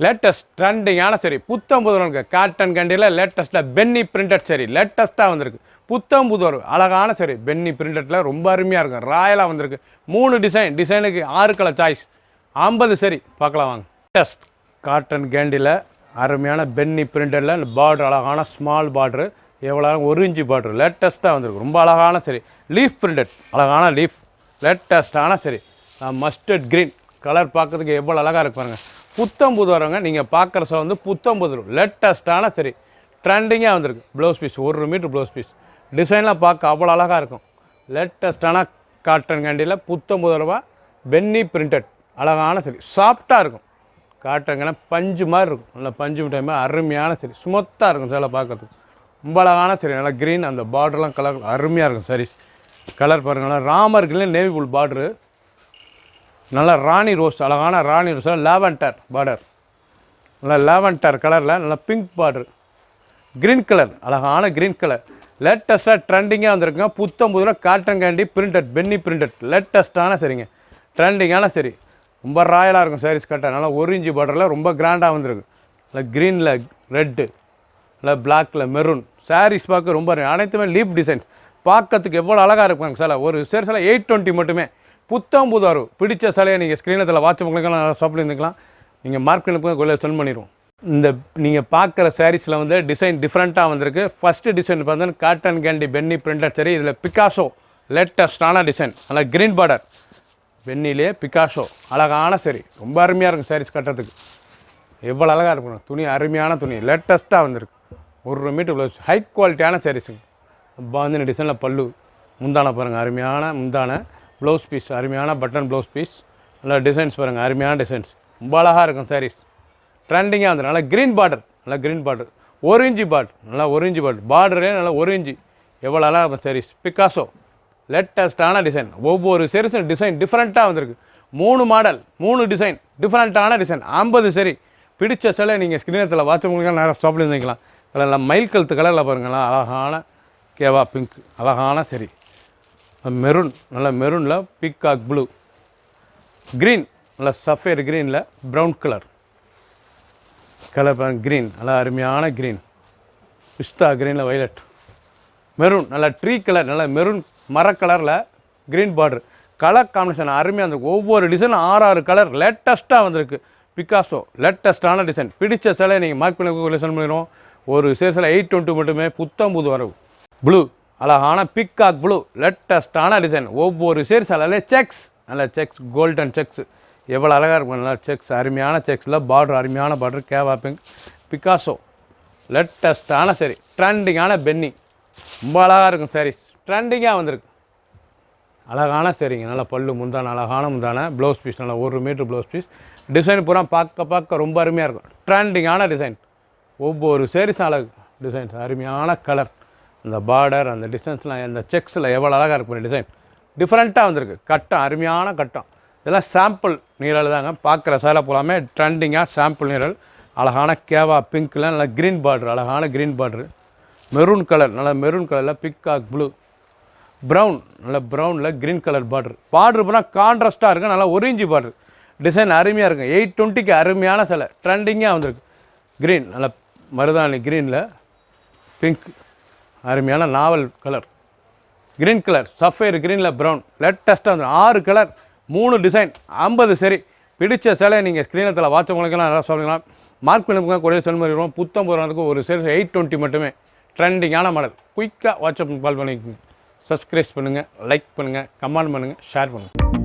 Latest ட்ரெண்டிங்கான சரி புத்தம் புது இருக்குது. காட்டன் கண்டியில் லேட்டஸ்ட்டாக பென்னி பிரிண்டட் சரி லேட்டஸ்ட்டாக வந்திருக்கு. புத்தம் புது அழகான சரி பென்னி பிரிண்டட்டில் ரொம்ப அருமையாக இருக்கும். ராயலாக வந்திருக்கு. 3 டிசைனுக்கு 6 கலர் சாய்ஸ். 50 சரி பார்க்கலாம் வாங்க. லேட்டஸ்ட் காட்டன் கேண்டியில் அருமையான பென்னி பிரிண்டடில் பார்டர் அழகான ஸ்மால் பார்டரு, எவ்வளோ 1 இன்ச்சு பார்டர் லேட்டஸ்ட்டாக வந்திருக்கு. ரொம்ப அழகான சரி லீஃப் பிரிண்டட் அழகான லீஃப் லேட்டஸ்ட்டான சரி மஸ்டர்ட் க்ரீன் கலர் பார்க்கறதுக்கு எவ்வளோ அழகாக இருக்கு பாருங்கள். புத்தம் புது வரவங்க நீங்கள் பார்க்குற சால் வந்து புத்தம் புது லேட்டஸ்ட்டான சரி ட்ரெண்டிங்காக வந்திருக்கு. Blouse piece 1 metre blouse piece டிசைன்லாம் பார்க்க அவ்வளோ அழகாக இருக்கும். லேட்டஸ்ட்டான காட்டன் கேண்டியில் புத்தம் புது ரூபா பென்னி பிரிண்டட் அழகான சரி சாஃப்டாக இருக்கும். காட்டன் கேண்டில் பஞ்சு மாதிரி இருக்கும். நல்லா பஞ்சு டைம் அருமையான சரி ஸ்மூத்தாக இருக்கும். சேலை பார்க்கறதுக்கு ரொம்ப அழகான சரி நல்லா க்ரீன் அந்த பார்டர்லாம் கலர் அருமையாக இருக்கும். சாரீஸ் கலர் பாருங்கள் Ramar green navy blue border, நல்லா ராணி ரோஸ் அழகான ராணி ரோஸ் லாவெண்டர் பார்டர், நல்லா லாவெண்டர் கலரில் நல்லா பிங்க் பார்டர், க்ரீன் கலர் அழகான க்ரீன் கலர் லேட்டஸ்ட்டாக ட்ரெண்டிங்காக வந்திருக்குங்க. புத்தம் புதில் காட்டன் கேண்டி பிரிண்டட் பென்னி பிரிண்டட் லேட்டஸ்ட்டான சரிங்க ட்ரெண்டிங்கான சரி ரொம்ப ராயலாக இருக்கும். சாரீஸ் கட்ட நல்லா 1 இன்ச்சு பார்டரில் ரொம்ப கிராண்டாக வந்திருக்கு. நல்லா க்ரீனில் ரெட்டு, நல்லா பிளாக்கில் மெரூன் சாரீஸ் பார்க்க ரொம்ப அனைத்துமே லீஃப் டிசைன்ஸ் பார்க்கறதுக்கு எவ்வளோ அழகாக இருப்பாங்க. சில ஒரு சில 820 மட்டுமே புத்தம் புது வரும். பிடிச்ச சிலையை நீங்கள் ஸ்க்ரீனத்தில் வாட்ச் பண்ணிக்கலாம், நல்லா ஷாப்பில் இருந்துக்கலாம். நீங்கள் மார்க்கெட்டுக்கு கொள்ள சென்ட் பண்ணிடுவோம். இந்த நீங்கள் பார்க்குற சாரீஸில் வந்து டிசைன் டிஃப்ரெண்ட்டாக வந்திருக்கு. ஃபஸ்ட்டு டிசைன் பார்த்தீங்கன்னா காட்டன் கேண்டி பென்னி பிரிண்டட் சரி, இதில் பிகாசோ லேட்டஸ்டான டிசைன் நல்லா க்ரீன் பார்டர் பென்னிலே பிகாசோ அழகான சரி ரொம்ப அருமையாக இருக்கும். சாரீஸ் கட்டுறதுக்கு எவ்வளோ அழகாக இருக்கணும். துணி அருமையான துணி லேட்டஸ்ட்டாக வந்திருக்கு. 1 மீட்டர் ப்ளவுஸ் ஹை குவாலிட்டியான சாரீஸுங்க. பாந்தினி டிசைனில் பல்லு முந்தான பாருங்கள் அருமையான முந்தான ப்ளவுஸ் பீஸ் அருமையான பட்டன் ப்ளவுஸ் பீஸ் நல்லா டிசைன்ஸ் பாருங்கள் அருமையான டிசைன்ஸ் ரொம்ப அழகாக இருக்கும். சாரீஸ் ட்ரெண்டிங்காக வந்துடும். நல்லா க்ரீன் பார்டர் நல்லா க்ரீன் பார்டர் 1 இன்ச்சு பார்டர் நல்லா 1 இன்ச்சு பார்டரே நல்லா 1 இன்ச்சு எவ்வளோ அழகாக இருக்கும். சாரீஸ் பிகாசோ லேட்டஸ்ட்டான டிசைன் ஒவ்வொரு சாரீஸும் டிசைன் டிஃப்ரெண்ட்டாக வந்திருக்கு. 3 மாடல் 3 டிசைன் டிஃப்ரெண்ட்டான டிசைன் 50 சரி பிடிச்ச சிலை நீங்கள் ஸ்க்ரீனத்தில் வாட்ச் பண்ணிக்கலாம், நேரம் ஷாப்பில் இருந்துக்கலாம். அதில் மயில் கழுத்து கலரில் பாருங்களா அழகான கேவா பிங்க் அழகான சரி மெரூன் நல்லா மெரூனில் பீகாக் ப்ளூ க்ரீன் நல்லா சஃபேர் க்ரீனில் ப்ரௌன் கலர் க்ரீன் நல்லா அருமையான க்ரீன் பிஸ்தா க்ரீனில் வைலட் மெரூன் நல்லா ட்ரீ கலர் நல்லா மெரூன் மர கலரில் க்ரீன் பார்டர் கலர் காம்பினேஷன் அருமையாக இருந்திருக்கு. ஒவ்வொரு டிசைனும் 6 கலர் லேட்டஸ்ட்டாக வந்திருக்கு. பிகாசோ லேட்டஸ்ட்டான டிசைன் பிடிச்ச சிலை நீங்கள் மார்க் பண்ணி சென்ட் பண்ணிடுவோம். ஒரு சேல்ஸில் 820 மட்டுமே புத்தம் புது வரவு. ப்ளூ அழகான பிக்காக் ப்ளூ லேட்டஸ்ட்டான டிசைன் ஒவ்வொரு சேல்ஸ் அதில் செக்ஸ் நல்ல செக்ஸ் கோல்டன் செக்ஸ் எவ்வளோ அழகாக இருக்கும். நல்லா செக்ஸ் அருமையான செக்ஸில் பார்டர் அருமையான பார்டர் கேவா பிங்க் பிகாசோ லேட்டஸ்ட்டான சரி ட்ரெண்டிங்கான பென்னி ரொம்ப அழகாக இருக்கும். சாரீஸ் ட்ரெண்டிங்காக வந்திருக்கு அழகான சரிங்க. நல்லா பல்லு முந்தான அழகான முந்தான ப்ளவுஸ் பீஸ் நல்லா 1 மீட்டர் ப்ளவுஸ் பீஸ் டிசைன் பூரா பார்க்க ரொம்ப அருமையாக இருக்கும். ட்ரெண்டிங்கான டிசைன் ஒவ்வொரு சேரீஸ் அழகு டிசைன்ஸ் அருமையான கலர் அந்த பார்டர் அந்த டிசைன்ஸ்லாம் அந்த செக்ஸில் எவ்வளோ அழகாக இருக்கும். டிசைன் டிஃப்ரெண்ட்டாக வந்திருக்கு. கட்டம் அருமையான கட்டம் இதெல்லாம் சாம்பிள் நீரல் தாங்க. பார்க்குற சேலை போலாமே ட்ரெண்டிங்காக சாம்பிள் நீரல் அழகான கேவா பிங்க்கில் நல்லா க்ரீன் பார்டர் அழகான க்ரீன் பார்டரு மெரூன் கலர் நல்லா மெரூன் கலரில் பிக்காக் ப்ளூ ப்ரௌன் நல்லா ப்ரௌனில் க்ரீன் கலர் பார்டர் போனால் கான்ட்ராஸ்ட்டாக இருக்கும். நல்லா 1 இன்ச்சு பார்டர் டிசைன் அருமையாக இருக்கும். 820க்கு அருமையான சிலை ட்ரெண்டிங்காக வந்திருக்கு. க்ரீன் நல்லா மருதாணி க்ரீனில் பிங்க் அருமையான நாவல் கலர் க்ரீன் கலர் சஃபேர் க்ரீனில் ப்ரௌன் லேட்டஸ்ட்டாக வந்து 6 கலர் 3 டிசைன் 50 சரி பிடிச்ச சிலை நீங்கள் ஸ்க்ரீனத்தில் வாட்ச் பண்ணிக்கலாம், நல்லா சொல்லிக்கலாம். மார்க் பண்ணி கொரிய செல் பண்ணிடுவோம். புத்தம் போகிறதுக்கு ஒரு சேல்ஸ் 820 மட்டுமே ட்ரெண்டிங்கான மாடல். குயிக்காக வாட்ஸ்அப் கால் பண்ணிக்கோங்க. சப்ஸ்கிரைப் பண்ணுங்கள், லைக் பண்ணுங்கள், கமெண்ட் பண்ணுங்கள், ஷேர் பண்ணுங்கள்.